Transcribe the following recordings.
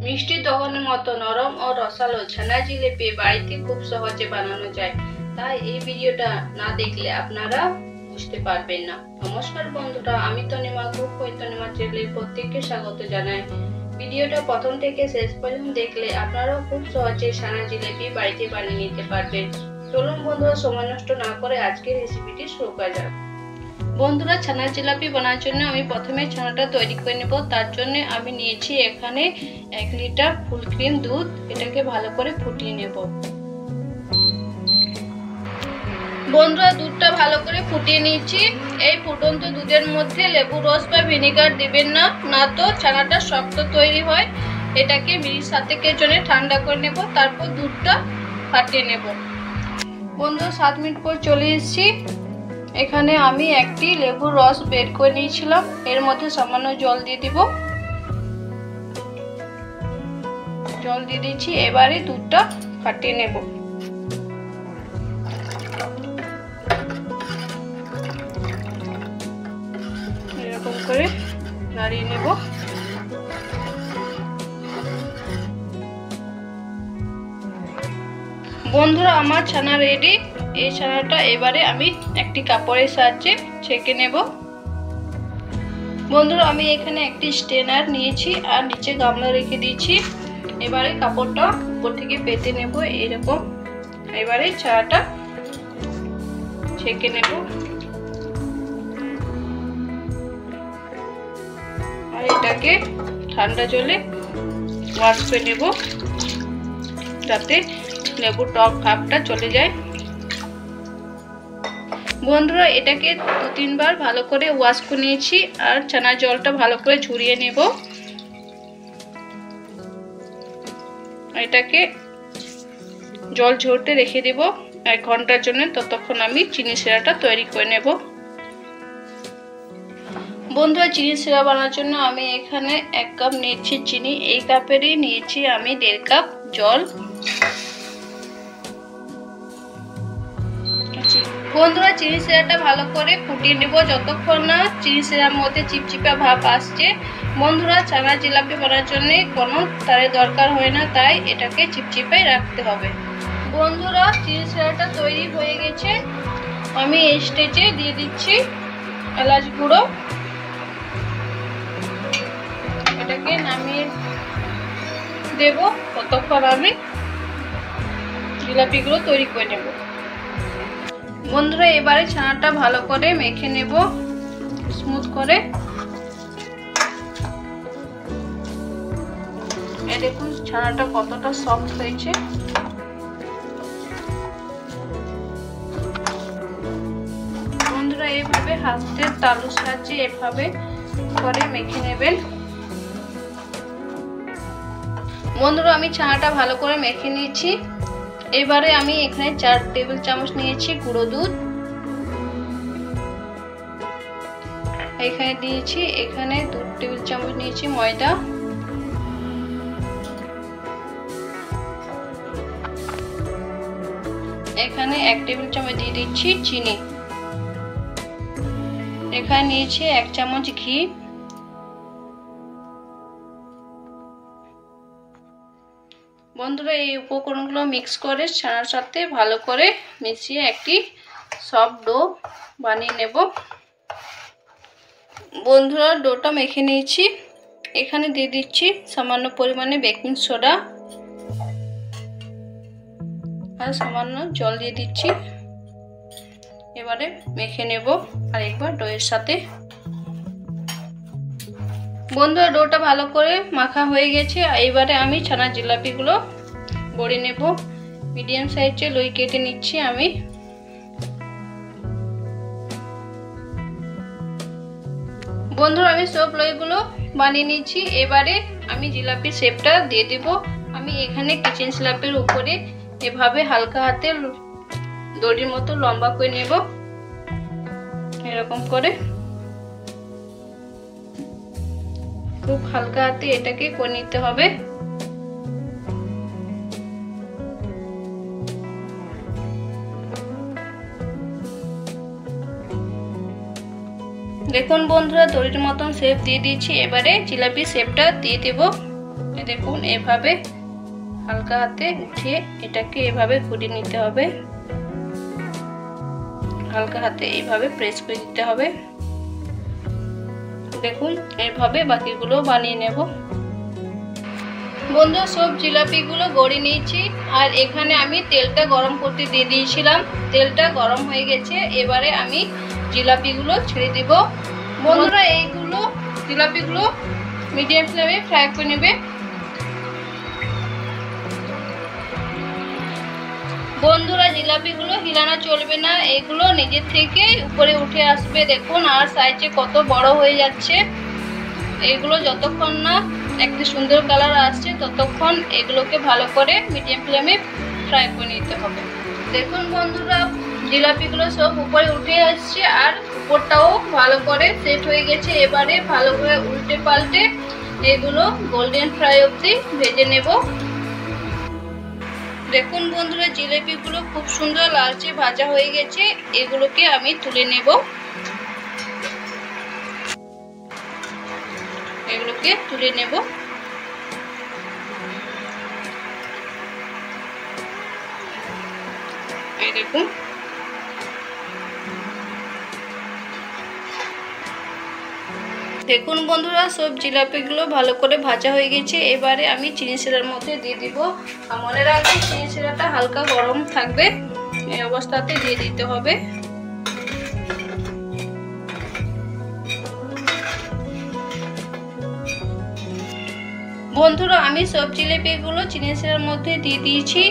মিষ্টি দোকানের মতো নরম ও রসালো ছানা জিলিপি বাড়িতে খুব সহজে বানানো যায়। তাই এই ভিডিওটা না দেখলে আপনারা বুঝতে পারবেন না। নমস্কার বন্ধুরা, আমি তনিমা কুক উইথ তনিমা চ্যানেলে প্রত্যেককে স্বাগত জানাই। ভিডিওটা প্রথম থেকে শেষ পর্যন্ত দেখলে আপনারাও খুব সহজে ছানা জিলিপি বাড়িতে বানিয়ে নিতে পারবেন। চলুন বন্ধুরা, সময় নষ্ট না করে আজকের রেসিপিটি শুরু করা যাক। বন্ধুরা, ছানা জিলাপি বানানোর জন্য আমি প্রথমে ছানাটা তৈরি করে নেব। তার জন্য আমি নিয়েছি এখানে 1 লিটার ফুল ক্রিম দুধ। এটাকে ভালো করে ফুটিয়ে নেব। বন্ধুরা, দুধটা ভালো করে ফুটিয়ে নিয়েছি। এই ফুটন্ত দুধের মধ্যে লেবু রস বা ভিনেগার দিবেন না, না তো ছানাটা শক্ত তৈরি হয়। এটাকে মিনিট 7 জন্য ঠান্ডা করে নেব, তারপর দুধটা ফাটিয়ে নেব। বন্ধুরা, 7 মিনিট পর চলে এসেছি। এখানে আমি একটি লেবুর রস বের করে নিয়েছিলাম। এর মধ্যে সামান্য জল দিয়ে দিব। জল দিয়ে দিচ্ছি। এবারে দুধটা ফাটিয়ে নেব। এরকম করে নাড়িয়ে নেব। বন্ধুরা, আমার ছানা রেডি। এই ছানাটা এবারে আমি একটি কাপড়ের সাহায্যে ছেঁকে নেব। বন্ধুরা, আমি এখানে একটি স্ট্রেনার নিয়েছি আর নিচে গামলা রেখে দিয়েছি। এবারে কাপড়টা উপর থেকে পেতে নেব এরকম। এবারে ছানাটা ছেঁকে নেব আর এটাকে ঠান্ডা জলে ওয়াশ করে নেব, যাতে লেবুর টক ভাবটা চলে যায়। বন্ধুরা, এটাকে 2-3 বার ভালো করে ওয়াশ করে নিয়েছি আর ছানার জলটা ভালো করে ঝরিয়ে নেব। এটাকে জল ঝরতে রেখে দেব 1 ঘন্টার জন্য। ততক্ষণ আমি চিনি সিরাটা তৈরি করে নেব। বন্ধুরা, চিনি সিরা বানানোর জন্য আমি এখানে 1 কাপ নিয়েছি চিনি। এই কাপেরই নিয়েছি আমি 1.5 কাপ জল। বন্ধুরা, চিনি সিরাটা ভালো করে ফুটিয়ে নেব যতক্ষণ না চিনি সিরার মধ্যে চিপচিপা ভাব আসছে। বন্ধুরা, ছানা জিলাপি বানানোর জন্য কোনো তারের দরকার হয় না, তাই এটাকে চিপচিপাই রাখতে হবে। বন্ধুরা, চিনি সিরাটা তৈরি হয়ে গেছে। আমি এই স্টেজে দিয়ে দিচ্ছি এলাচ গুঁড়ো। এটাকে নামিয়ে দেব। ততক্ষণ আমি জিলাপিগুলো তৈরি করে নেব। বন্ধুরা, এবারে ছানাটা ভালো করে মেখে নেব স্মুথ করে। এই দেখুন ছানাটা কতটা সফট হয়েছে। বন্ধুরা, এইভাবে হাতের তালুর সাহায্যে এভাবে করে মেখে নেবেন। বন্ধুরা, আমি ছানাটা ভালো করে মেখে নিয়েছি। এবারে আমি এখানে 4 টেবিল চামচ নিয়েছি গুঁড়ো দুধ। এখানে দিয়েছি 2 টেবিল চামচ নিয়েছি ময়দা। এখানে 1 টেবিল চামচ দিয়ে দিচ্ছি চিনি। এখানে নিয়েছি 1 চামচ ঘি। বন্ধুরা, এই উপকরণগুলো মিক্স করে ছানার সাথে ভালো করে মিশিয়ে একটি সফট ডো বানিয়ে নেব। বন্ধুরা, ডোটা মেখে নিয়েছি। এখানে দিয়ে দিচ্ছি সামান্য পরিমাণে বেকিং সোডা আর সামান্য জল দিয়ে দিচ্ছি। এবারে মেখে নেব আরেকবার ডোয়ের সাথে। বন্ধুরা, ডোটা ভালো করে মাখা হয়ে গেছে। এবারে আমি ছানা জিলাপিগুলো গড়ে নেব। মিডিয়াম সাইজে লই কেটে নিচ্ছি আমি। বন্ধুরা, আমি সব লইগুলো বানিয়ে নিচ্ছি। এবারে আমি জিলাপির শেপটা দিয়ে দেব। আমি এখানে কিচেন স্ল্যাবের উপরে এভাবে হালকা হাতে দড়ির মতো লম্বা করে নেব। এরকম করে খুব হালকা হাতে এটাকে করে নিতে হবে। দেখুন বন্ধুরা, দড়ির মতন শেপ দিয়ে দিয়েছি। এবারে জিলাপি শেপটা দিয়ে দেব। দেখুন এভাবে হালকা হাতে উঠিয়ে এটাকে এভাবে ঘুরিয়ে নিতে হবে, হালকা হাতে এইভাবে প্রেস করে দিতে হবে। দেখুন এইভাবে বাকিগুলো বানিয়ে নেব। বন্ধুরা সব জিলাপিগুলো গড়িয়ে নিয়েছি, আর এখানে আমি তেলটা গরম করতে দিয়ে দিয়েছিলাম। তেলটা গরম হয়ে গেছে, এবারে আমি জিলাপিগুলো ছেড়ে দিব। বন্ধুরা এইগুলো জিলাপিগুলো মিডিয়াম ফ্লেমে ফ্রাই করে নেবে। বন্ধুরা জিলাপিগুলো হিলানো চলবে না, এগুলো নিজের থেকে উপরে উঠে আসবে। দেখুন আর সাইজে কত বড় হয়ে যাচ্ছে। এগুলো যতক্ষণ না একটা সুন্দর কালার আসছে ততক্ষণ এগুলোকে ভালো করে মিডিয়াম ফ্লেমে ফ্রাই করে নিতে হবে। দেখুন বন্ধুরা জিলাপিগুলো সব উপরে উঠে আসছে আর উপরটাও ভালো করে সেট হয়ে গেছে। এবারে ভালো করে উল্টে পাল্টে এগুলো গোল্ডেন ফ্রাই অবধি ভেজে নেব। দেখুন বন্ধুরা জিলাপিগুলো খুব সুন্দর লালচে ভাজা হয়ে গেছে, এগুলোকে আমি তুলে নেব। এগুলোকে তুলে নেব। এই দেখুন দেখুন বন্ধুরা সব জিলাপিগুলো ভালো করে ভাজা হয়ে গেছে। এবারে আমি চিনি শিরার মধ্যে দিয়ে দিব। মনে রাখবেন চিনি শিরাটা হালকা গরম থাকবে, এই অবস্থাতে দিয়ে দিতে হবে। বন্ধুরা আমি সব জিলাপিগুলো চিনি শিরার মধ্যে দিয়ে দিয়েছি।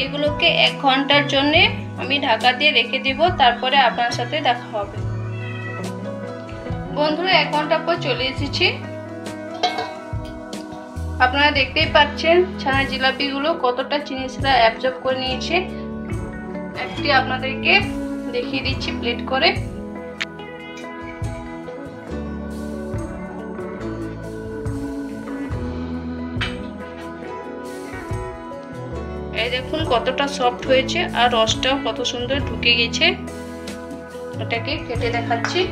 এগুলোকে 1 ঘন্টার জন্য আমি ঢাকা দিয়ে রেখে দিব, তারপরে আপনার সাথে দেখা হবে। বন্ধুরা 1 ঘন্টা পর চলে এসেছি। আপনারা দেখতেই পাচ্ছেন ছানা জিলাপিগুলো কতটা চিনি শিরা অ্যাবজর্ব করে নিয়েছে। একটি আপনাদেরকে দেখিয়ে দিচ্ছি প্লেট করে। এই দেখুন কতটা সফট হয়েছে আর রসটাও কত সুন্দর ঢুকে গেছে। এটাকে কেটে দেখাচ্ছি।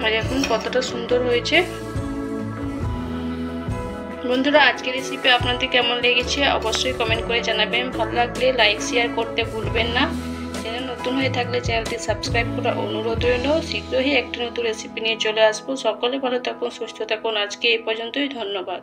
আর এখন কতটা সুন্দর হয়েছে। বন্ধুরা আজকের রেসিপি আপনাদের কেমন লেগেছে অবশ্যই কমেন্ট করে জানাবেন। ভালো লাগলে লাইক শেয়ার করতে ভুলবেন না। চ্যানেল নতুন হয়ে থাকলে চ্যানেলটি সাবস্ক্রাইব করার অনুরোধ রইল। শীঘ্রই একটি নতুন রেসিপি নিয়ে চলে আসবো। সকলে ভালো থাকুন, সুস্থ থাকুন। আজকে এই পর্যন্তই, ধন্যবাদ।